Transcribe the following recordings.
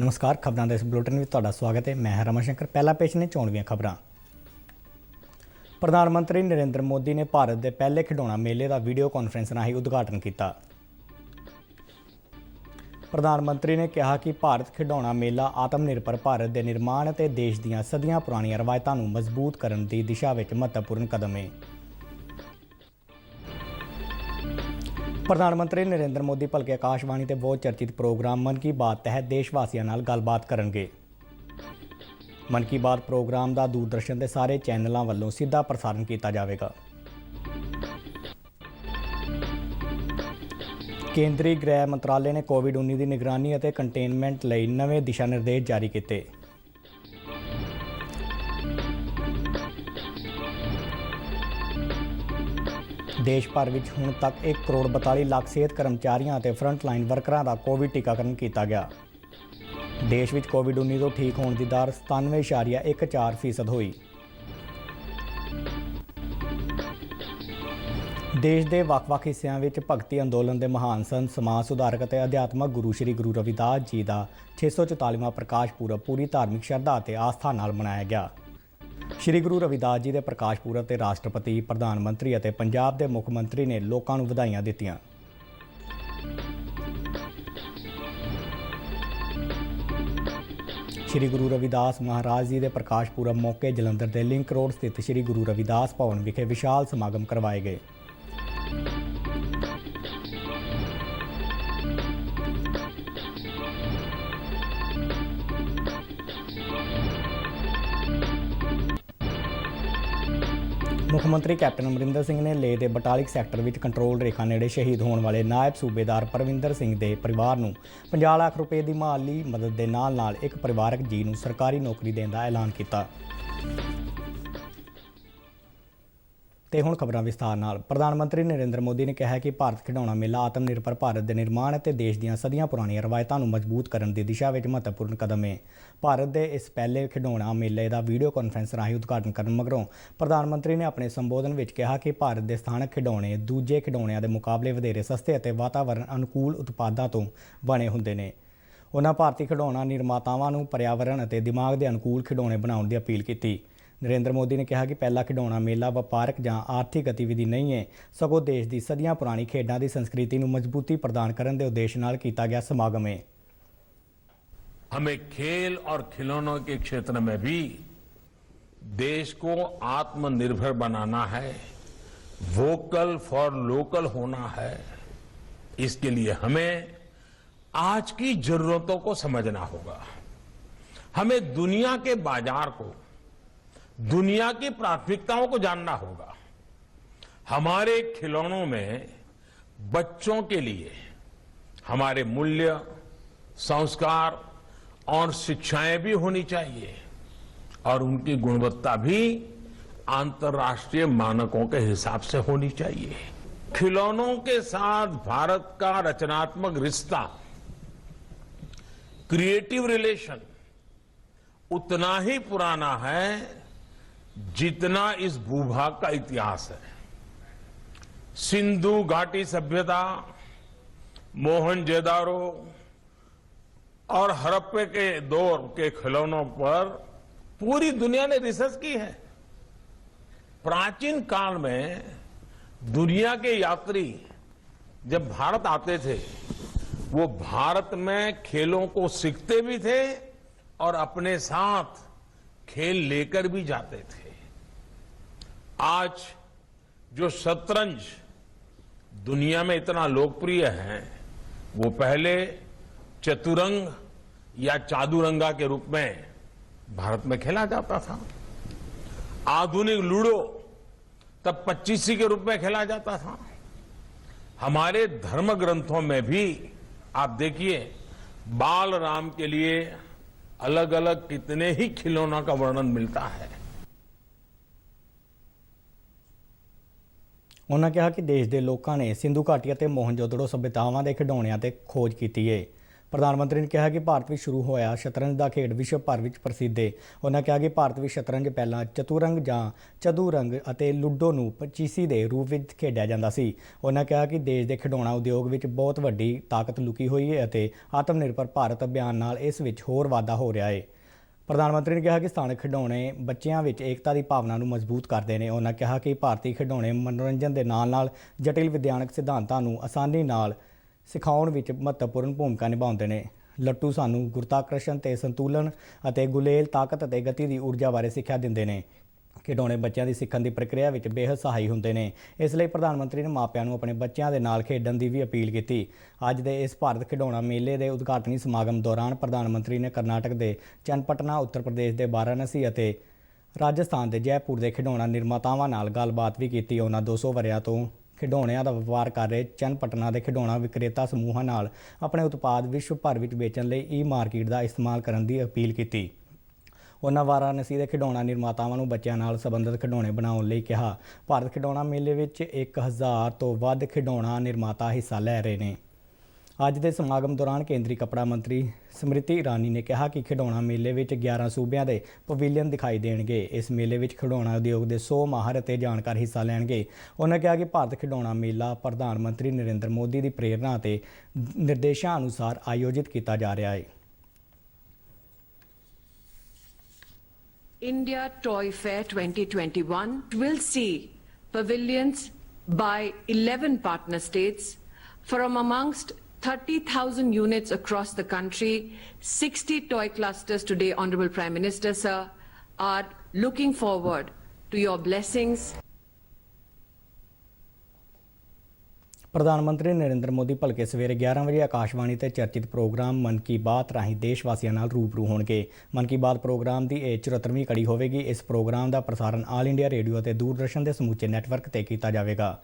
नमस्कार, खबरों के इस बुलेटिन में तुहाडा स्वागत है। मैं रमन शंकर। पहला पेश ने चोणवीआं खबरां। प्रधानमंत्री नरेंद्र मोदी ने भारत के पहले खिडौना मेले का वीडियो कॉन्फ्रेंस राਹੀਂ उद्घाटन किया। प्रधानमंत्री ने कहा कि भारत खिडौना मेला आत्मनिर्भर भारत के निर्माण और देश ਦੀਆਂ सदियां पुरानियां रवायतों को मजबूत करने की दिशा में महत्वपूर्ण कदम है। प्रधानमंत्री नरेंद्र मोदी भलके आकाशवाणी के बहुत चर्चित प्रोग्राम मन की बात तहत देशवासियों नाल गलबात करेंगे। मन की बात प्रोग्राम का दूरदर्शन के सारे चैनलों वालों सीधा प्रसारण किया जाएगा। केंद्रीय गृह मंत्रालय ने कोविड-19 की निगरानी और कंटेनमेंट लिए नवे दिशा निर्देश जारी किए। देश भर में हुण तक 1 करोड़ 42 लाख सेहत कर्मचारियों और फ्रंटलाइन वर्करां का कोविड टीकाकरण किया गया। देश में कोविड-19 तो ठीक होने की दर 97.14% हुई। देश के ਵੱਖ-ਵੱਖ हिस्सों में भगती अंदोलन के महान संत समाज सुधारक और अध्यात्मक गुरु श्री गुरु रविदास जी का 644वां प्रकाश पुरब पूरी धार्मिक श्रद्धा और आस्था नाल मनाया गया। श्री गुरु रविदास जी के प्रकाश पुरब ते राष्ट्रपति, प्रधानमंत्री और पंजाब के मुख्यमंत्री ने लोगों को बधाइयां दित्तियां। श्री गुरु रविदास महाराज जी के प्रकाश पुरब मौके जलंधर के लिंक रोड स्थित श्री गुरु रविदास भवन विखे विशाल समागम करवाए गए। मुख्यमंत्री कैप्टन अमरिंदर सिंह ने लेह के बटालिक सैक्टर में कंट्रोल रेखा नेड़े शहीद होने वाले नायब सूबेदार परविंदर सिंह के परिवार को 50 लाख रुपए की माली मदद के नाल एक परिवारक जी को सरकारी नौकरी देने का ऐलान किया। ते हुण खबरां विस्तार नाल। प्रधानमंत्री नरेंद्र मोदी ने कहा कि भारत खिडौना मेला आत्मनिर्भर भारत के निर्माण और देश ਦੀਆਂ सदियां पुरानियां रवायतों को मजबूत करने की दिशा में महत्वपूर्ण कदम है। भारत के इस पहले खिडौना मेले का वीडियो कॉन्फ्रेंस राਹੀਂ उद्घाटन करने मगरों प्रधानमंत्री ने अपने संबोधन में कहा कि भारत के स्थानक खिडौने दूजे खिडौणिਆਂ के मुकाबले वधेरे सस्ते और वातावरण अनुकूल उत्पादों तो बने होंदे ने। उन्होंने भारतीय खिडौना निर्मातावां नूं पर्यावरण और दिमाग के अनुकूल खिडौने बनाउण की अपील की। नरेंद्र मोदी ने कहा कि पहला खिडौना मेला व्यापारक जां आर्थिक गतिविधि नहीं है, सगों देश की सदियां पुरानी खेडों की संस्कृति को मजबूती प्रदान करने के उद्देश्य नाल किया गया समागम है। हमें खेल और खिलौनों के क्षेत्र में भी देश को आत्मनिर्भर बनाना है, वोकल फॉर लोकल होना है। इसके लिए हमें आज की जरूरतों को समझना होगा। हमें दुनिया के बाजार को, दुनिया की प्राथमिकताओं को जानना होगा। हमारे खिलौनों में बच्चों के लिए हमारे मूल्य, संस्कार और शिक्षाएं भी होनी चाहिए और उनकी गुणवत्ता भी अंतर्राष्ट्रीय मानकों के हिसाब से होनी चाहिए। खिलौनों के साथ भारत का रचनात्मक रिश्ता, क्रिएटिव रिलेशन उतना ही पुराना है जितना इस भूभाग का इतिहास है। सिंधु घाटी सभ्यता, मोहनजोदारो और हड़प्पे के दौर के खिलौनों पर पूरी दुनिया ने रिसर्च की है। प्राचीन काल में दुनिया के यात्री जब भारत आते थे, वो भारत में खेलों को सीखते भी थे और अपने साथ खेल लेकर भी जाते थे। आज जो शतरंज दुनिया में इतना लोकप्रिय है, वो पहले चतुरंग या चादुरंगा के रूप में भारत में खेला जाता था। आधुनिक लूडो तब 25 के रूप में खेला जाता था। हमारे धर्म ग्रंथों में भी आप देखिए, बाल राम के लिए अलग अलग कितने ही खिलौनों का वर्णन मिलता है। उन्होंने कहा कि देश के लोगों ने सिंधु घाटी और मोहनजोदड़ो सभ्यतावां के खिडौणियां ते खोज की है। ਪ੍ਰਧਾਨ ਮੰਤਰੀ ਨੇ ਕਿਹਾ ਕਿ ਭਾਰਤ ਵਿੱਚ ਸ਼ੁਰੂ ਹੋਇਆ ਸ਼ਤਰੰਜ ਦਾ ਖੇਡ ਵਿਸ਼ਵ ਭਰ ਵਿੱਚ ਪ੍ਰਸਿੱਧ ਹੈ। ਉਹਨਾਂ ਕਿਹਾ ਕਿ ਭਾਰਤ ਵਿੱਚ ਸ਼ਤਰੰਜ ਪਹਿਲਾਂ ਚਤੁਰੰਗ ਜਾਂ ਚਦੁਰੰਗ ਅਤੇ ਲੁੱਡੋ ਨੂੰ ਪਚੀਸੀ ਦੇ ਰੂਪ ਵਿੱਚ ਖੇਡਿਆ ਜਾਂਦਾ ਸੀ। ਉਹਨਾਂ ਕਿਹਾ ਕਿ ਦੇਸ਼ ਦੇ ਖਿਡੌਣਾ ਉਦਯੋਗ ਵਿੱਚ ਬਹੁਤ ਵੱਡੀ ਤਾਕਤ ਲੁਕੀ ਹੋਈ ਹੈ ਅਤੇ ਆਤਮ ਨਿਰਭਰ ਭਾਰਤ ਅਭਿਆਨ ਨਾਲ ਇਸ ਵਿੱਚ ਹੋਰ ਵਾਧਾ ਹੋ ਰਿਹਾ ਹੈ। ਪ੍ਰਧਾਨ ਮੰਤਰੀ ਨੇ ਕਿਹਾ ਕਿ ਸਥਾਨਕ ਖਿਡੌਣੇ ਬੱਚਿਆਂ ਵਿੱਚ ਏਕਤਾ ਦੀ ਭਾਵਨਾ ਨੂੰ ਮਜ਼ਬੂਤ ਕਰਦੇ ਨੇ। ਉਹਨਾਂ ਕਿਹਾ ਕਿ ਭਾਰਤੀ ਖਿਡੌਣੇ ਮਨੋਰੰਜਨ ਦੇ ਨਾਲ-ਨਾਲ ਜਟਿਲ ਵਿਗਿਆਨਕ ਸਿਧਾਂਤਾਂ ਨੂੰ ਆਸਾਨੀ ਨਾਲ ਸਿਖਾਉਣ ਵਿੱਚ ਮਹੱਤਵਪੂਰਨ ਭੂਮਿਕਾ ਨਿਭਾਉਂਦੇ ਨੇ। ਲੱਟੂ ਸਾਨੂੰ ਗੁਰਤਾਕਰਸ਼ਣ ਤੇ ਸੰਤੁਲਨ ਅਤੇ ਗੁਲੇਲ ਤਾਕਤ ਅਤੇ ਗਤੀ ਦੀ ਊਰਜਾ ਬਾਰੇ ਸਿੱਖਿਆ ਦਿੰਦੇ ਨੇ। ਖਿਡੌਣੇ ਬੱਚਿਆਂ ਦੀ ਸਿੱਖਣ ਦੀ ਪ੍ਰਕਿਰਿਆ ਵਿੱਚ ਬੇਹੱਦ ਸਹਾਈ ਹੁੰਦੇ ਨੇ। ਇਸ ਲਈ ਪ੍ਰਧਾਨ ਮੰਤਰੀ ਨੇ ਮਾਪਿਆਂ ਨੂੰ ਆਪਣੇ ਬੱਚਿਆਂ ਦੇ ਨਾਲ ਖੇਡਣ ਦੀ ਵੀ ਅਪੀਲ ਕੀਤੀ। ਅੱਜ ਦੇ ਇਸ ਭਾਰਤ ਖਿਡੌਣਾ ਮੇਲੇ ਦੇ ਉਦਘਾਟਨੀ ਸਮਾਗਮ ਦੌਰਾਨ ਪ੍ਰਧਾਨ ਮੰਤਰੀ ਨੇ ਕਰਨਾਟਕ ਦੇ ਚੰਨਪਟਨਾ, ਉੱਤਰ ਪ੍ਰਦੇਸ਼ ਦੇ ਵਾਰਾਣਸੀ ਅਤੇ ਰਾਜਸਥਾਨ ਦੇ ਜੈਪੁਰ ਦੇ ਖਿਡੌਣਾ ਨਿਰਮਾਤਾਵਾਂ ਨਾਲ ਗੱਲਬਾਤ ਵੀ ਕੀਤੀ। ਉਹਨਾਂ 200 ਵਰ੍ਹਿਆਂ ਤੋਂ ਖਿਡੌਣਿਆਂ ਦਾ ਵਪਾਰ ਕਰ ਰਹੇ ਚੰਨਪਟਨਾ ਦੇ ਖਿਡੌਣਾ ਵਿਕਰੇਤਾ ਸਮੂਹਾਂ ਨਾਲ ਆਪਣੇ ਉਤਪਾਦ ਵਿਸ਼ਵ ਭਰ ਵਿੱਚ ਵੇਚਣ ਲਈ ਈ-ਮਾਰਕੀਟ ਦਾ ਇਸਤੇਮਾਲ ਕਰਨ ਦੀ ਅਪੀਲ ਕੀਤੀ। ਉਹਨਾਂ ਵਾਰਾਣਸੀ ਦੇ ਖਿਡੌਣਾ ਨਿਰਮਾਤਾਵਾਂ ਨੂੰ ਬੱਚਿਆਂ ਨਾਲ ਸੰਬੰਧਿਤ ਖਿਡੌਣੇ ਬਣਾਉਣ ਲਈ ਕਿਹਾ। ਭਾਰਤ ਖਿਡੌਣਾ ਮੇਲੇ ਵਿੱਚ 1000 ਤੋਂ ਵੱਧ ਖਿਡੌਣਾ ਨਿਰਮਾਤਾ ਹਿੱਸਾ ਲੈ ਰਹੇ ਨੇ। ਅੱਜ ਦੇ ਸਮਾਗਮ ਦੌਰਾਨ ਕੇਂਦਰੀ ਕੱਪੜਾ ਮੰਤਰੀ ਸਮ੍ਰਿਤੀ ਇਰਾਨੀ ਨੇ ਕਿਹਾ ਕਿ ਖਿਡੌਣਾ ਮੇਲੇ ਵਿੱਚ 11 ਸੂਬਿਆਂ ਦੇ ਪਵੇਲੀਅਨ ਦਿਖਾਈ ਦੇਣਗੇ। ਇਸ ਮੇਲੇ ਵਿੱਚ ਖਿਡੌਣਾ ਉਦਯੋਗ ਦੇ 100 ਮਾਹਰ ਅਤੇ ਜਾਣਕਾਰ ਹਿੱਸਾ ਲੈਣਗੇ। ਉਹਨਾਂ ਕਿਹਾ ਕਿ ਭਾਰਤ ਖਿਡੌਣਾ ਮੇਲਾ ਪ੍ਰਧਾਨ ਮੰਤਰੀ ਨਰਿੰਦਰ ਮੋਦੀ ਦੀ ਪ੍ਰੇਰਣਾ ਅਤੇ ਨਿਰਦੇਸ਼ਾਂ ਅਨੁਸਾਰ ਆਯੋਜਿਤ ਕੀਤਾ ਜਾ ਰਿਹਾ ਹੈ। India Toy Fair 2021 will see pavilions by 11 partner states from amongst 30,000 units across the country. 60 toy clusters today, Honorable Prime Minister, sir, are looking forward to your blessings. ਪ੍ਰਧਾਨ ਮੰਤਰੀ ਨਰਿੰਦਰ ਮੋਦੀ ਭਲਕੇ ਸਵੇਰੇ 11 ਵਜੇ ਆਕਾਸ਼ਵਾਣੀ ਤੇ ਚਰਚਿਤ ਪ੍ਰੋਗਰਾਮ ਮਨ ਕੀ ਬਾਤ ਰਾਹੀਂ ਦੇਸ਼ ਵਾਸੀਆਂ ਨਾਲ ਰੂਬਰੂ ਹੋਣਗੇ। ਮਨ ਕੀ ਬਾਤ ਪ੍ਰੋਗਰਾਮ ਦੀ ਇਹ 74ਵੀਂ ਕੜੀ ਹੋਵੇਗੀ। ਇਸ ਪ੍ਰੋਗਰਾਮ ਦਾ ਪ੍ਰਸਾਰਣ ਆਲ ਇੰਡੀਆ ਰੇਡੀਓ ਅਤੇ ਦੂਰਦਰਸ਼ਨ ਦੇ ਸਮੁੱਚੇ ਨੈਟਵਰਕ ਤੇ ਕੀਤਾ ਜਾਵੇਗਾ।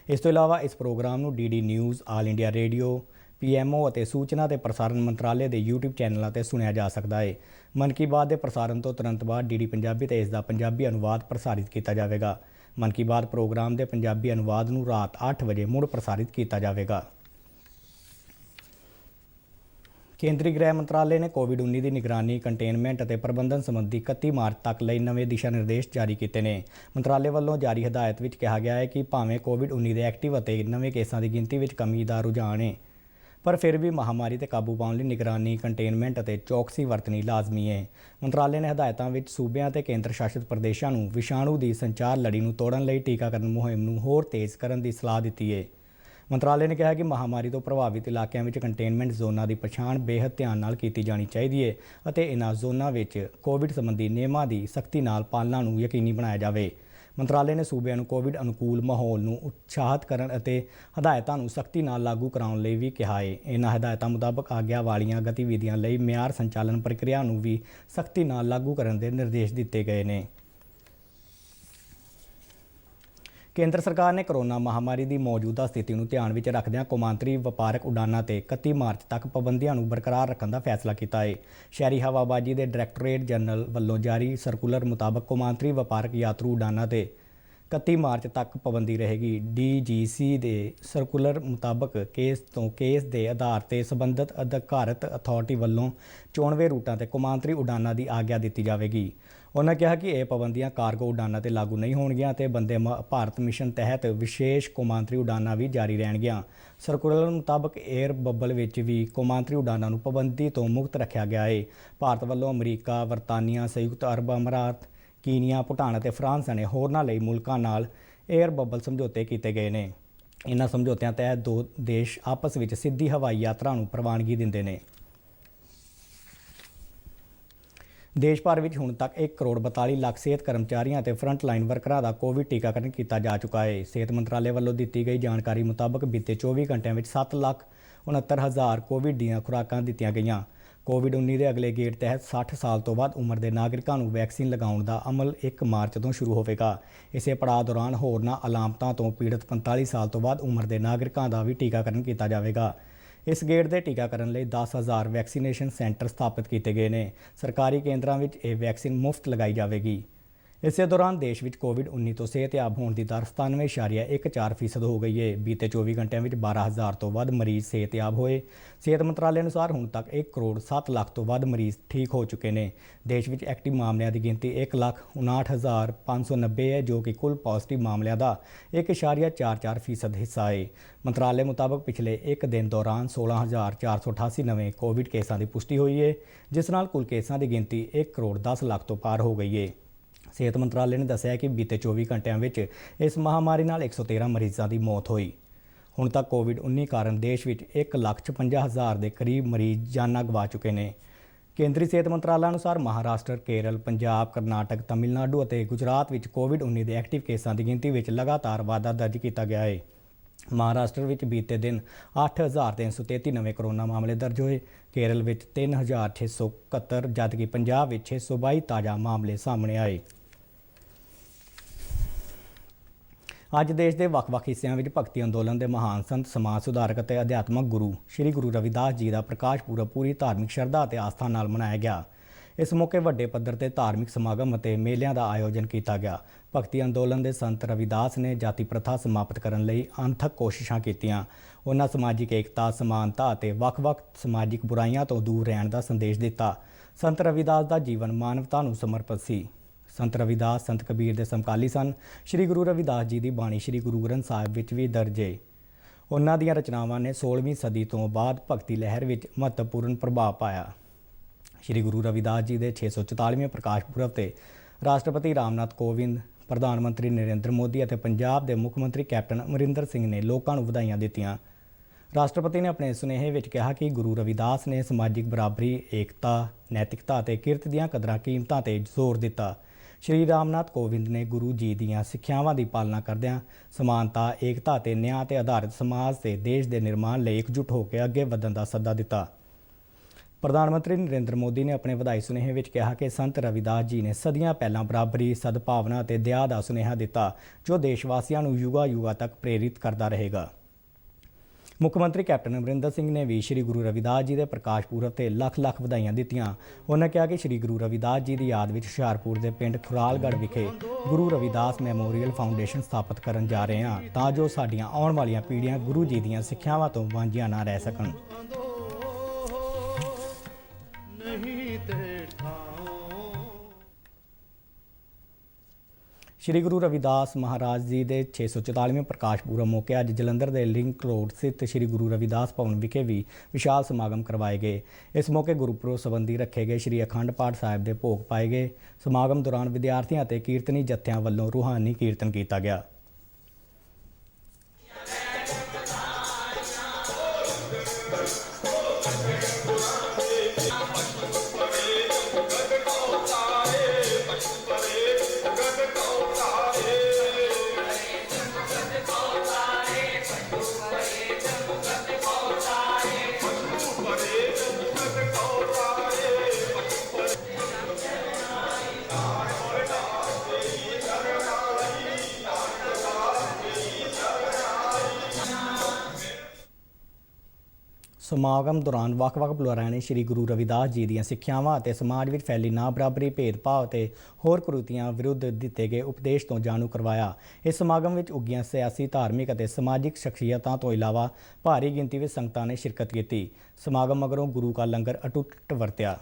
ਇਸ ਤੋਂ ਇਲਾਵਾ ਇਸ ਪ੍ਰੋਗਰਾਮ ਨੂੰ DD news, all India radio, PMO ਅਤੇ ਸੂਚਨਾ ਤੇ ਪ੍ਰਸਾਰਣ ਮੰਤਰਾਲੇ ਦੇ YouTube ਚੈਨਲਾਂ ਤੇ ਸੁਣਿਆ ਜਾ ਸਕਦਾ ਹੈ। ਮਨ ਕੀ ਬਾਤ ਦੇ ਪ੍ਰਸਾਰਣ ਤੋਂ ਤੁਰੰਤ ਬਾਅਦ ਡੀਡੀ ਪੰਜਾਬੀ ਤੇ ਇਸ ਦਾ ਪੰਜਾਬੀ ਅਨੁਵਾਦ ਪ੍ਰਸਾਰਿਤ ਕੀਤਾ ਜਾਵੇਗਾ। ਮਨ ਕੀ ਬਾਤ ਪ੍ਰੋਗਰਾਮ ਦੇ ਪੰਜਾਬੀ ਅਨੁਵਾਦ ਨੂੰ ਰਾਤ 8 ਵਜੇ ਮੁੜ ਪ੍ਰਸਾਰਿਤ ਕੀਤਾ ਜਾਵੇਗਾ। ਕੇਂਦਰੀ ਗ੍ਰਹਿ ਮੰਤਰਾਲੇ ਨੇ ਕੋਵਿਡ-19 ਦੀ ਨਿਗਰਾਨੀ, ਕੰਟੇਨਮੈਂਟ ਅਤੇ ਪ੍ਰਬੰਧਨ ਸੰਬੰਧੀ 31 ਮਾਰਚ ਤੱਕ ਲਈ ਨਵੇਂ ਦਿਸ਼ਾ ਨਿਰਦੇਸ਼ ਜਾਰੀ ਕੀਤੇ ਨੇ। ਮੰਤਰਾਲੇ ਵੱਲੋਂ ਜਾਰੀ ਹਦਾਇਤ ਵਿੱਚ ਕਿਹਾ ਗਿਆ ਹੈ ਕਿ ਭਾਵੇਂ ਕੋਵਿਡ-19 ਦੇ ਐਕਟਿਵ ਅਤੇ ਨਵੇਂ ਕੇਸਾਂ ਦੀ ਗਿਣਤੀ ਵਿੱਚ ਕਮੀ ਦਾ ਰੁਝਾਨ ਹੈ, ਪਰ ਫਿਰ ਵੀ ਮਹਾਮਾਰੀ ਤੇ ਕਾਬੂ ਪਾਉਣ ਲਈ ਨਿਗਰਾਨੀ, ਕੰਟੇਨਮੈਂਟ ਅਤੇ ਚੌਕਸੀ ਵਰਤਣੀ ਲਾਜ਼ਮੀ ਹੈ। ਮੰਤਰਾਲੇ ਨੇ ਹਦਾਇਤਾਂ ਵਿੱਚ ਸੂਬਿਆਂ ਤੇ ਕੇਂਦਰ ਸ਼ਾਸਿਤ ਪ੍ਰਦੇਸ਼ਾਂ ਨੂੰ ਵਿਸ਼ਾਣੂ ਦੀ ਸੰਚਾਰ ਲੜੀ ਨੂੰ ਤੋੜਨ ਲਈ ਟੀਕਾਕਰਨ ਮੁਹਿੰਮ ਨੂੰ ਹੋਰ ਤੇਜ਼ ਕਰਨ ਦੀ ਸਲਾਹ ਦਿੱਤੀ ਹੈ। ਮੰਤਰਾਲੇ ਨੇ ਕਿਹਾ ਕਿ ਮਹਾਮਾਰੀ ਤੋਂ ਪ੍ਰਭਾਵਿਤ ਇਲਾਕਿਆਂ ਵਿੱਚ ਕੰਟੇਨਮੈਂਟ ਜ਼ੋਨਾਂ ਦੀ ਪਛਾਣ ਬੇਹੱਦ ਧਿਆਨ ਨਾਲ ਕੀਤੀ ਜਾਣੀ ਚਾਹੀਦੀ ਹੈ ਅਤੇ ਇਨ੍ਹਾਂ ਜ਼ੋਨਾਂ ਵਿੱਚ ਕੋਵਿਡ ਸੰਬੰਧੀ ਨਿਯਮਾਂ ਦੀ ਸਖਤੀ ਨਾਲ ਪਾਲਣਾ ਨੂੰ ਯਕੀਨੀ ਬਣਾਇਆ ਜਾਵੇ। ਮੰਤਰਾਲੇ ਨੇ ਸੂਬਿਆਂ ਨੂੰ ਕੋਵਿਡ ਅਨੁਕੂਲ ਮਾਹੌਲ ਨੂੰ ਉਤਸ਼ਾਹਿਤ ਕਰਨ ਅਤੇ ਹਦਾਇਤਾਂ ਨੂੰ ਸਖਤੀ ਨਾਲ ਲਾਗੂ ਕਰਾਉਣ ਲਈ ਵੀ ਕਿਹਾ ਹੈ। ਇਨ੍ਹਾਂ ਹਦਾਇਤਾਂ ਮੁਤਾਬਕ ਆਗਿਆ ਵਾਲੀਆਂ ਗਤੀਵਿਧੀਆਂ ਲਈ ਮਿਆਰ ਸੰਚਾਲਨ ਪ੍ਰਕਿਰਿਆ ਨੂੰ ਵੀ ਸਖਤੀ ਨਾਲ ਲਾਗੂ ਕਰਨ ਦੇ ਨਿਰਦੇਸ਼ ਦਿੱਤੇ ਗਏ ਨੇ। ਕੇਂਦਰ ਸਰਕਾਰ ਨੇ ਕੋਰੋਨਾ ਮਹਾਮਾਰੀ ਦੀ ਮੌਜੂਦਾ ਸਥਿਤੀ ਨੂੰ ਧਿਆਨ ਵਿੱਚ ਰੱਖਦਿਆਂ ਕੌਮਾਂਤਰੀ ਵਪਾਰਕ ਉਡਾਨਾਂ ਤੇ 31 ਮਾਰਚ ਤੱਕ ਪਾਬੰਦੀਆਂ ਨੂੰ ਬਰਕਰਾਰ ਰੱਖਣ ਦਾ ਫੈਸਲਾ ਕੀਤਾ ਹੈ। ਸ਼ਹਿਰੀ ਹਵਾਬਾਜ਼ੀ ਦੇ ਡਾਇਰੈਕਟੋਰੇਟ ਜਨਰਲ ਵੱਲੋਂ ਜਾਰੀ ਸਰਕੂਲਰ ਮੁਤਾਬਕ ਕੌਮਾਂਤਰੀ ਵਪਾਰਕ ਯਾਤਰੂ ਉਡਾਨਾਂ ਤੇ 31 ਮਾਰਚ ਤੱਕ ਪਾਬੰਦੀ ਰਹੇਗੀ। DGC ਦੇ ਸਰਕੂਲਰ ਮੁਤਾਬਕ ਕੇਸ ਤੋਂ ਕੇਸ ਦੇ ਆਧਾਰ ਤੇ ਸੰਬੰਧਿਤ ਅਧਿਕਾਰਤ ਅਥਾਰਟੀ ਵੱਲੋਂ ਚੋਣਵੇਂ ਰੂਟਾਂ ਤੇ ਕੌਮਾਂਤਰੀ ਉਡਾਨਾਂ ਦੀ ਆਗਿਆ ਦਿੱਤੀ ਜਾਵੇਗੀ। ਉਹਨਾਂ ਕਿਹਾ ਕਿ ਇਹ ਪਾਬੰਦੀਆਂ ਕਾਰਗੋ ਉਡਾਨਾਂ ਤੇ ਲਾਗੂ ਨਹੀਂ ਹੋਣਗੀਆਂ ਤੇ ਬੰਦੇ ਭਾਰਤ ਮਿਸ਼ਨ ਤਹਿਤ ਵਿਸ਼ੇਸ਼ ਕੌਮਾਂਤਰੀ ਉਡਾਨਾਂ ਵੀ ਜਾਰੀ ਰਹਿਣਗੀਆਂ। ਸਰਕੂਲਰ ਮੁਤਾਬਕ 에ਅਰ ਬੱਬਲ ਵਿੱਚ ਵੀ ਕੌਮਾਂਤਰੀ ਉਡਾਨਾਂ ਨੂੰ ਪਾਬੰਦੀ ਤੋਂ ਮੁਕਤ ਰੱਖਿਆ ਗਿਆ ਹੈ। ਭਾਰਤ ਵੱਲੋਂ ਅਮਰੀਕਾ, ਬਰਤਾਨੀਆ, ਸੰਯੁਕਤ ਅਰਬ ਅਮੀਰਾਤ, ਕੀਨੀਆ, ਭੂਟਾਨ ਅਤੇ ਫਰਾਂਸ ਨੇ ਹੋਰਨਾਂ ਲਈ ਮੁਲਕਾਂ ਨਾਲ 에ਅਰ ਬੱਬਲ ਸਮਝੌਤੇ ਕੀਤੇ ਗਏ ਨੇ। ਇਨ੍ਹਾਂ ਸਮਝੌਤਿਆਂ ਤਹਿਤ ਦੋ ਦੇਸ਼ ਆਪਸ ਵਿੱਚ ਸਿੱਧੀ ਹਵਾਈ ਯਾਤਰਾ ਨੂੰ ਪ੍ਰਵਾਨਗੀ ਦਿੰਦੇ ਨੇ। ਦੇਸ਼ ਭਰ ਵਿੱਚ ਹੁਣ ਤੱਕ 1 ਕਰੋੜ 42 ਲੱਖ ਸਿਹਤ ਕਰਮਚਾਰੀਆਂ ਅਤੇ ਫਰੰਟ ਲਾਈਨ ਵਰਕਰਾਂ ਦਾ ਕੋਵਿਡ ਟੀਕਾਕਰਨ ਕੀਤਾ ਜਾ ਚੁੱਕਾ ਹੈ। ਸਿਹਤ ਮੰਤਰਾਲੇ ਵੱਲੋਂ ਦਿੱਤੀ ਗਈ ਜਾਣਕਾਰੀ ਮੁਤਾਬਕ ਬੀਤੇ 24 ਘੰਟਿਆਂ ਵਿੱਚ 7,69,000 ਕੋਵਿਡ ਦੀਆਂ ਖੁਰਾਕਾਂ ਦਿੱਤੀਆਂ ਗਈਆਂ। ਕੋਵਿਡ-19 ਦੇ ਅਗਲੇ ਗੇੜ ਤਹਿਤ 60 ਸਾਲ ਤੋਂ ਵੱਧ ਉਮਰ ਦੇ ਨਾਗਰਿਕਾਂ ਨੂੰ ਵੈਕਸੀਨ ਲਗਾਉਣ ਦਾ ਅਮਲ 1 ਮਾਰਚ ਤੋਂ ਸ਼ੁਰੂ ਹੋਵੇਗਾ। ਇਸੇ ਪੜਾਅ ਦੌਰਾਨ ਹੋਰਨਾਂ ਅਲਾਮਤਾਂ ਤੋਂ ਪੀੜਤ 45 ਸਾਲ ਤੋਂ ਵੱਧ ਉਮਰ ਦੇ ਨਾਗਰਿਕਾਂ ਦਾ ਵੀ ਟੀਕਾਕਰਨ ਕੀਤਾ ਜਾਵੇਗਾ। ਇਸ ਗੇੜ ਦੇ ਟੀਕਾਕਰਨ ਲਈ 10,000 ਵੈਕਸੀਨੇਸ਼ਨ ਸੈਂਟਰ ਸਥਾਪਿਤ ਕੀਤੇ ਗਏ ਨੇ। ਸਰਕਾਰੀ ਕੇਂਦਰਾਂ ਵਿੱਚ ਇਹ ਵੈਕਸੀਨ ਮੁਫਤ ਲਗਾਈ ਜਾਵੇਗੀ। ਇਸੇ ਦੌਰਾਨ ਦੇਸ਼ ਵਿੱਚ ਕੋਵਿਡ-19 ਤੋਂ ਸਿਹਤਯਾਬ ਹੋਣ ਦੀ ਦਰ 97.14% ਹੋ ਗਈ ਹੈ। ਬੀਤੇ 24 ਘੰਟਿਆਂ ਵਿੱਚ 12,000 ਤੋਂ ਵੱਧ ਮਰੀਜ਼ ਸਿਹਤਯਾਬ ਹੋਏ। ਸਿਹਤ ਮੰਤਰਾਲੇ ਅਨੁਸਾਰ ਹੁਣ ਤੱਕ 1 ਕਰੋੜ 7 ਲੱਖ ਤੋਂ ਵੱਧ ਮਰੀਜ਼ ਠੀਕ ਹੋ ਚੁੱਕੇ ਨੇ। ਦੇਸ਼ ਵਿੱਚ ਐਕਟਿਵ ਮਾਮਲਿਆਂ ਦੀ ਗਿਣਤੀ 1,59,590 ਹੈ, ਜੋ ਕਿ ਕੁੱਲ ਪੋਜ਼ਿਟਿਵ ਮਾਮਲਿਆਂ ਦਾ 1.44% ਹਿੱਸਾ ਹੈ। ਮੰਤਰਾਲੇ ਮੁਤਾਬਕ ਪਿਛਲੇ ਇੱਕ ਦਿਨ ਦੌਰਾਨ 16,488 ਨਵੇਂ ਕੋਵਿਡ ਕੇਸਾਂ ਦੀ ਪੁਸ਼ਟੀ ਹੋਈ ਹੈ, ਜਿਸ ਨਾਲ ਕੁੱਲ ਕੇਸਾਂ ਦੀ ਗਿਣਤੀ 1 ਕਰੋੜ 10 ਲੱਖ ਤੋਂ ਪਾਰ ਹੋ ਗਈ ਹੈ। ਸਿਹਤ ਮੰਤਰਾਲੇ ਨੇ ਦੱਸਿਆ ਕਿ ਬੀਤੇ 24 ਘੰਟਿਆਂ ਵਿੱਚ ਇਸ ਮਹਾਮਾਰੀ ਨਾਲ 113 ਮਰੀਜ਼ਾਂ ਦੀ ਮੌਤ ਹੋਈ। ਹੁਣ ਤੱਕ ਕੋਵਿਡ-19 ਕਾਰਨ ਦੇਸ਼ ਵਿੱਚ 1,56,000 ਦੇ ਕਰੀਬ ਮਰੀਜ਼ ਜਾਨਾਂ ਗਵਾ ਚੁੱਕੇ ਨੇ। ਕੇਂਦਰੀ ਸਿਹਤ ਮੰਤਰਾਲਾ ਅਨੁਸਾਰ ਮਹਾਰਾਸ਼ਟਰ, ਕੇਰਲ, ਪੰਜਾਬ, ਕਰਨਾਟਕ, ਤਮਿਲਨਾਡੂ ਅਤੇ ਗੁਜਰਾਤ ਵਿੱਚ ਕੋਵਿਡ-19 ਦੇ ਐਕਟਿਵ ਕੇਸਾਂ ਦੀ ਗਿਣਤੀ ਵਿੱਚ ਲਗਾਤਾਰ ਵਾਧਾ ਦਰਜ ਕੀਤਾ ਗਿਆ ਹੈ। ਮਹਾਰਾਸ਼ਟਰ ਵਿੱਚ ਬੀਤੇ ਦਿਨ 8,333 ਨਵੇਂ ਕੋਰੋਨਾ ਮਾਮਲੇ ਦਰਜ ਹੋਏ। ਕੇਰਲ ਵਿੱਚ 3,671 ਜਦਕਿ ਪੰਜਾਬ ਵਿੱਚ 622 ਤਾਜ਼ਾ ਮਾਮਲੇ ਸਾਹਮਣੇ ਆਏ। ਅੱਜ ਦੇਸ਼ ਦੇ ਵੱਖ-ਵੱਖ ਹਿੱਸਿਆਂ ਵਿੱਚ ਭਗਤੀ ਅੰਦੋਲਨ ਦੇ ਮਹਾਨ ਸੰਤ, ਸਮਾਜ ਸੁਧਾਰਕ ਅਤੇ ਅਧਿਆਤਮਕ ਗੁਰੂ ਸ੍ਰੀ ਗੁਰੂ ਰਵਿਦਾਸ ਜੀ ਦਾ ਪ੍ਰਕਾਸ਼ ਪੁਰਬ ਪੂਰੀ ਧਾਰਮਿਕ ਸ਼ਰਧਾ ਅਤੇ ਆਸਥਾ ਨਾਲ ਮਨਾਇਆ ਗਿਆ। ਇਸ ਮੌਕੇ ਵੱਡੇ ਪੱਧਰ ਤੇ ਧਾਰਮਿਕ ਸਮਾਗਮ ਅਤੇ ਮੇਲਿਆਂ ਦਾ ਆਯੋਜਨ ਕੀਤਾ ਗਿਆ। ਭਗਤੀ ਅੰਦੋਲਨ ਦੇ ਸੰਤ ਰਵਿਦਾਸ ਨੇ ਜਾਤੀ ਪ੍ਰਥਾ ਸਮਾਪਤ ਕਰਨ ਲਈ ਅਣਥੱਕ ਕੋਸ਼ਿਸ਼ਾਂ ਕੀਤੀਆਂ। ਉਹਨਾਂ ਸਮਾਜਿਕ ਏਕਤਾ, ਸਮਾਨਤਾ ਅਤੇ ਵੱਖ-ਵੱਖ ਸਮਾਜਿਕ ਬੁਰਾਈਆਂ ਤੋਂ ਦੂਰ ਰਹਿਣ ਦਾ ਸੰਦੇਸ਼ ਦਿੱਤਾ। ਸੰਤ ਰਵਿਦਾਸ ਦਾ ਜੀਵਨ ਮਾਨਵਤਾ ਨੂੰ ਸਮਰਪਿਤ ਸੀ। ਸੰਤ ਰਵਿਦਾਸ ਸੰਤ ਕਬੀਰ ਦੇ ਸਮਕਾਲੀ ਸਨ। ਸ੍ਰੀ ਗੁਰੂ ਰਵਿਦਾਸ ਜੀ ਦੀ ਬਾਣੀ ਸ੍ਰੀ ਗੁਰੂ ਗ੍ਰੰਥ ਸਾਹਿਬ ਵਿੱਚ ਵੀ ਦਰਜ ਹੈ। ਉਹਨਾਂ ਦੀਆਂ ਰਚਨਾਵਾਂ ਨੇ 16ਵੀਂ ਸਦੀ ਤੋਂ ਬਾਅਦ ਭਗਤੀ ਲਹਿਰ ਵਿੱਚ ਮਹੱਤਵਪੂਰਨ ਪ੍ਰਭਾਵ ਪਾਇਆ। ਸ੍ਰੀ ਗੁਰੂ ਰਵਿਦਾਸ ਜੀ ਦੇ 644ਵੇਂ ਪ੍ਰਕਾਸ਼ ਪੁਰਬ ਤੇ ਰਾਸ਼ਟਰਪਤੀ ਰਾਮਨਾਥ ਕੋਵਿੰਦ, ਪ੍ਰਧਾਨ ਮੰਤਰੀ ਨਰਿੰਦਰ ਮੋਦੀ ਅਤੇ ਪੰਜਾਬ ਦੇ ਮੁੱਖ ਮੰਤਰੀ ਕੈਪਟਨ ਅਮਰਿੰਦਰ ਸਿੰਘ ਨੇ ਲੋਕਾਂ ਨੂੰ ਵਧਾਈਆਂ ਦਿੱਤੀਆਂ। ਰਾਸ਼ਟਰਪਤੀ ਨੇ ਆਪਣੇ ਸੁਨੇਹੇ ਵਿੱਚ ਕਿਹਾ ਕਿ ਗੁਰੂ ਰਵਿਦਾਸ ਨੇ ਸਮਾਜਿਕ ਬਰਾਬਰੀ, ਏਕਤਾ, ਨੈਤਿਕਤਾ ਅਤੇ ਕਿਰਤ ਦੀਆਂ ਕਦਰਾਂ ਕੀਮਤਾਂ ਤੇ ਜ਼ੋਰ ਦਿੱਤਾ। ਸ਼੍ਰੀ ਰਾਮਨਾਥ ਕੋਵਿੰਦ ਨੇ ਗੁਰੂ ਜੀ ਦੀਆਂ ਸਿੱਖਿਆਵਾਂ ਦੀ ਪਾਲਣਾ ਕਰਦਿਆਂ ਸਮਾਨਤਾ, ਏਕਤਾ ਅਤੇ ਨਿਆਂ ਤੇ ਆਧਾਰਿਤ ਸਮਾਜ ਤੇ ਦੇਸ਼ ਦੇ ਨਿਰਮਾਣ ਲਈ ਇਕਜੁੱਟ ਹੋ ਕੇ ਅੱਗੇ ਵਧਣ ਦਾ ਸੱਦਾ ਦਿੱਤਾ। ਪ੍ਰਧਾਨ ਮੰਤਰੀ ਨਰਿੰਦਰ ਮੋਦੀ ਨੇ ਆਪਣੇ ਵਧਾਈ ਸੁਨੇਹੇ ਵਿੱਚ ਕਿਹਾ ਕਿ ਸੰਤ ਰਵਿਦਾਸ ਜੀ ਨੇ ਸਦੀਆਂ ਪਹਿਲਾਂ ਬਰਾਬਰੀ, ਸਦਭਾਵਨਾ ਅਤੇ ਦਇਆ ਦਾ ਸੁਨੇਹਾ ਦਿੱਤਾ, ਜੋ ਦੇਸ਼ ਵਾਸੀਆਂ ਨੂੰ ਯੁਗਾਂ ਤੱਕ ਪ੍ਰੇਰਿਤ ਕਰਦਾ ਰਹੇਗਾ। ਮੁੱਖ ਮੰਤਰੀ ਕੈਪਟਨ ਅਮਰਿੰਦਰ ਸਿੰਘ ਨੇ ਵੀ ਸ੍ਰੀ ਗੁਰੂ ਰਵਿਦਾਸ ਜੀ ਦੇ ਪ੍ਰਕਾਸ਼ ਪੁਰਬ ਤੇ ਲੱਖ-ਲੱਖ ਵਧਾਈਆਂ ਦਿੱਤੀਆਂ। ਉਹਨਾਂ ਕਿਹਾ ਕਿ ਸ੍ਰੀ ਗੁਰੂ ਰਵਿਦਾਸ ਜੀ ਦੀ ਯਾਦ ਵਿੱਚ ਹੁਸ਼ਿਆਰਪੁਰ ਦੇ ਪਿੰਡ ਖੁਰਾਲਗੜ੍ਹ ਵਿਖੇ ਗੁਰੂ ਰਵਿਦਾਸ ਮੈਮੋਰੀਅਲ ਫਾਊਂਡੇਸ਼ਨ ਸਥਾਪਿਤ ਕਰਨ ਜਾ ਰਹੇ ਹਾਂ, ਤਾਂ ਜੋ ਸਾਡੀਆਂ ਆਉਣ ਵਾਲੀਆਂ ਪੀੜ੍ਹੀਆਂ ਗੁਰੂ ਜੀ ਦੀਆਂ ਸਿੱਖਿਆਵਾਂ ਤੋਂ ਵਾਂਝੀਆਂ ਨਾ ਰਹਿ ਸਕਣ। ਸ਼੍ਰੀ ਗੁਰੂ ਰਵਿਦਾਸ ਮਹਾਰਾਜ ਜੀ ਦੇ 644ਵੇਂ ਪ੍ਰਕਾਸ਼ ਪੁਰਬ ਮੌਕੇ ਅੱਜ ਜਲੰਧਰ ਦੇ ਲਿੰਕ ਰੋਡ ਸਥਿਤ ਸ਼੍ਰੀ ਗੁਰੂ ਰਵਿਦਾਸ ਭਵਨ ਵਿਖੇ ਵੀ ਵਿਸ਼ਾਲ ਸਮਾਗਮ ਕਰਵਾਏ ਗਏ। ਇਸ ਮੌਕੇ ਗੁਰਪੁਰਬ ਸੰਬੰਧੀ ਰੱਖੇ ਗਏ ਸ਼੍ਰੀ ਅਖੰਡ ਪਾਠ ਸਾਹਿਬ ਦੇ ਭੋਗ ਪਾਏ ਗਏ। ਸਮਾਗਮ ਦੌਰਾਨ ਵਿਦਿਆਰਥੀਆਂ ਅਤੇ ਕੀਰਤਨੀ ਜਥਿਆਂ ਵੱਲੋਂ ਰੂਹਾਨੀ ਕੀਰਤਨ ਕੀਤਾ ਗਿਆ। ਸਮਾਗਮ ਦੌਰਾਨ ਵੱਖ-ਵੱਖ ਬੁਲਾਰਿਆਂ ਨੇ ਸ੍ਰੀ ਗੁਰੂ ਰਵਿਦਾਸ ਜੀ ਦੀਆਂ ਸਿੱਖਿਆਵਾਂ ਅਤੇ ਸਮਾਜ ਵਿੱਚ ਫੈਲੀ ਨਾ ਬਰਾਬਰੀ, ਭੇਦਭਾਵ ਅਤੇ ਹੋਰ ਕੁਰੀਤੀਆਂ ਵਿਰੁੱਧ ਦਿੱਤੇ ਗਏ ਉਪਦੇਸ਼ ਤੋਂ ਜਾਣੂ ਕਰਵਾਇਆ। ਇਸ ਸਮਾਗਮ ਵਿੱਚ ਉੱਘੀਆਂ ਸਿਆਸੀ, ਧਾਰਮਿਕ ਅਤੇ ਸਮਾਜਿਕ ਸ਼ਖਸੀਅਤਾਂ ਤੋਂ ਇਲਾਵਾ ਭਾਰੀ ਗਿਣਤੀ ਵਿੱਚ ਸੰਗਤਾਂ ਨੇ ਸ਼ਿਰਕਤ ਕੀਤੀ। ਸਮਾਗਮ ਮਗਰੋਂ ਗੁਰੂ ਕਾ ਲੰਗਰ ਅਟੁੱਟ ਵਰਤਿਆ।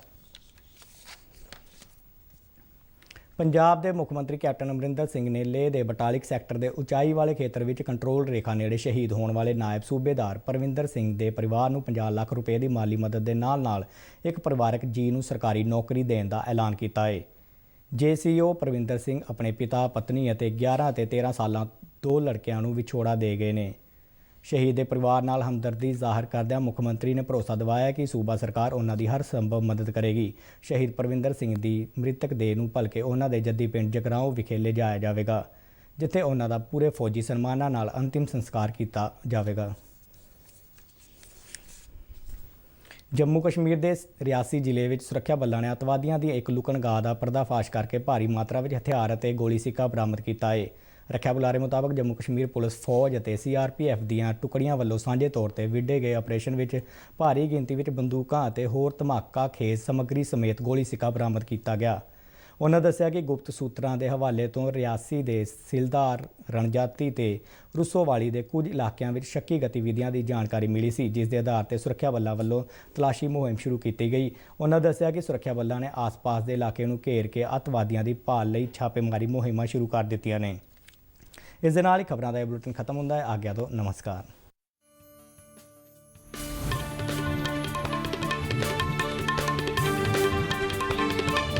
ਪੰਜਾਬ ਦੇ ਮੁੱਖ ਮੰਤਰੀ ਕੈਪਟਨ ਅਮਰਿੰਦਰ ਸਿੰਘ ਨੇ ਲੇਹ ਦੇ ਬਟਾਲਿਕ ਸੈਕਟਰ ਦੇ ਉਚਾਈ ਵਾਲੇ ਖੇਤਰ ਵਿੱਚ ਕੰਟਰੋਲ ਰੇਖਾ ਨੇੜੇ ਸ਼ਹੀਦ ਹੋਣ ਵਾਲੇ ਨਾਇਬ ਸੂਬੇਦਾਰ ਪਰਵਿੰਦਰ ਸਿੰਘ ਦੇ ਪਰਿਵਾਰ ਨੂੰ 50 ਲੱਖ ਰੁਪਏ ਦੀ ਮਾਲੀ ਮਦਦ ਦੇ ਨਾਲ ਇੱਕ ਪਰਿਵਾਰਕ ਜੀ ਨੂੰ ਸਰਕਾਰੀ ਨੌਕਰੀ ਦੇਣ ਦਾ ਐਲਾਨ ਕੀਤਾ ਹੈ। ਜੇਸੀਓ ਪਰਵਿੰਦਰ ਸਿੰਘ ਆਪਣੇ ਪਿਤਾ, ਪਤਨੀ ਅਤੇ 11 ਅਤੇ 13 ਸਾਲਾਂ 2 ਲੜਕਿਆਂ ਨੂੰ ਵਿਛੋੜਾ ਦੇ ਗਏ ਨੇ। ਸ਼ਹੀਦ ਦੇ ਪਰਿਵਾਰ ਨਾਲ ਹਮਦਰਦੀ ਜ਼ਾਹਰ ਕਰਦਿਆਂ ਮੁੱਖ ਮੰਤਰੀ ਨੇ ਭਰੋਸਾ ਦਿਵਾਇਆ ਕਿ ਸੂਬਾ ਸਰਕਾਰ ਉਹਨਾਂ ਦੀ ਹਰ ਸੰਭਵ ਮਦਦ ਕਰੇਗੀ। ਸ਼ਹੀਦ ਪਰਵਿੰਦਰ ਸਿੰਘ ਦੀ ਮ੍ਰਿਤਕ ਦੇਹ ਨੂੰ ਭਲਕੇ ਉਹਨਾਂ ਦੇ ਜੱਦੀ ਪਿੰਡ ਜਗਰਾਓਂ ਵਿਖੇ ਲਿਜਾਇਆ ਜਾਵੇਗਾ, ਜਿੱਥੇ ਉਹਨਾਂ ਦਾ ਪੂਰੇ ਫੌਜੀ ਸਨਮਾਨਾਂ ਨਾਲ ਅੰਤਿਮ ਸੰਸਕਾਰ ਕੀਤਾ ਜਾਵੇਗਾ। ਜੰਮੂ ਕਸ਼ਮੀਰ ਦੇ ਰਿਆਸੀ ਜ਼ਿਲ੍ਹੇ ਵਿੱਚ ਸੁਰੱਖਿਆ ਬਲਾਂ ਨੇ ਅੱਤਵਾਦੀਆਂ ਦੀ ਇੱਕ ਲੁਕਣਗਾਹ ਦਾ ਪਰਦਾਫਾਸ਼ ਕਰਕੇ ਭਾਰੀ ਮਾਤਰਾ ਵਿੱਚ ਹਥਿਆਰ ਅਤੇ ਗੋਲੀ ਸਿੱਕਾ ਬਰਾਮਦ ਕੀਤਾ ਹੈ। ਰੱਖਿਆ ਬੁਲਾਰੇ ਮੁਤਾਬਕ ਜੰਮੂ ਕਸ਼ਮੀਰ ਪੁਲਿਸ ਫੌਜ ਅਤੇ CRPF ਦੀਆਂ ਟੁਕੜੀਆਂ ਵੱਲੋਂ ਸਾਂਝੇ ਤੌਰ ਤੇ ਵਿੱਢੇ ਗਏ ਆਪਰੇਸ਼ਨ ਵਿੱਚ ਭਾਰੀ ਗਿਣਤੀ ਵਿੱਚ ਬੰਦੂਕਾਂ ਅਤੇ ਹੋਰ ਧਮਾਕਾ ਖੇਜ਼ ਸਮੱਗਰੀ ਸਮੇਤ ਗੋਲੀ ਸਿੱਕਾ ਬਰਾਮਦ ਕੀਤਾ ਗਿਆ। ਉਹਨਾਂ ਦੱਸਿਆ ਕਿ ਗੁਪਤ ਸੂਤਰਾਂ ਦੇ ਹਵਾਲੇ ਤੋਂ ਰਿਆਸੀ ਦੇ ਸਿਲਦਾਰ, ਰਣਜਾਤੀ ਤੇ ਰੁੱਸੋਵਾਲੀ ਦੇ ਕੁਝ ਇਲਾਕਿਆਂ ਵਿੱਚ ਸ਼ੱਕੀ ਗਤੀਵਿਧੀਆਂ ਦੀ ਜਾਣਕਾਰੀ ਮਿਲੀ ਸੀ, ਜਿਸ ਦੇ ਆਧਾਰ ਤੇ ਸੁਰੱਖਿਆ ਬੱਲਾਂ ਵੱਲੋਂ ਤਲਾਸ਼ੀ ਮੁਹਿੰਮ ਸ਼ੁਰੂ ਕੀਤੀ ਗਈ। ਉਹਨਾਂ ਦੱਸਿਆ ਕਿ ਸੁਰੱਖਿਆ ਬੱਲਾਂ ਨੇ ਆਸ-ਪਾਸ ਦੇ ਇਲਾਕੇ ਨੂੰ ਘੇਰ ਕੇ ਅੱਤਵਾਦੀਆਂ ਦੀ ਭਾਲ ਲਈ ਛਾਪੇਮਾਰੀ ਮੁਹਿੰਮਾਂ ਸ਼ੁਰੂ ਕਰ ਦਿੱਤੀਆਂ ਨੇ। ਇਸ ਦੇ ਨਾਲ ਹੀ ਖਬਰਾਂ ਦਾ ਇਹ ਬੁਲੇਟਿਨ ਖਤਮ ਹੁੰਦਾ ਹੈ। ਆਗਿਆ ਦਿਓ, ਨਮਸਕਾਰ।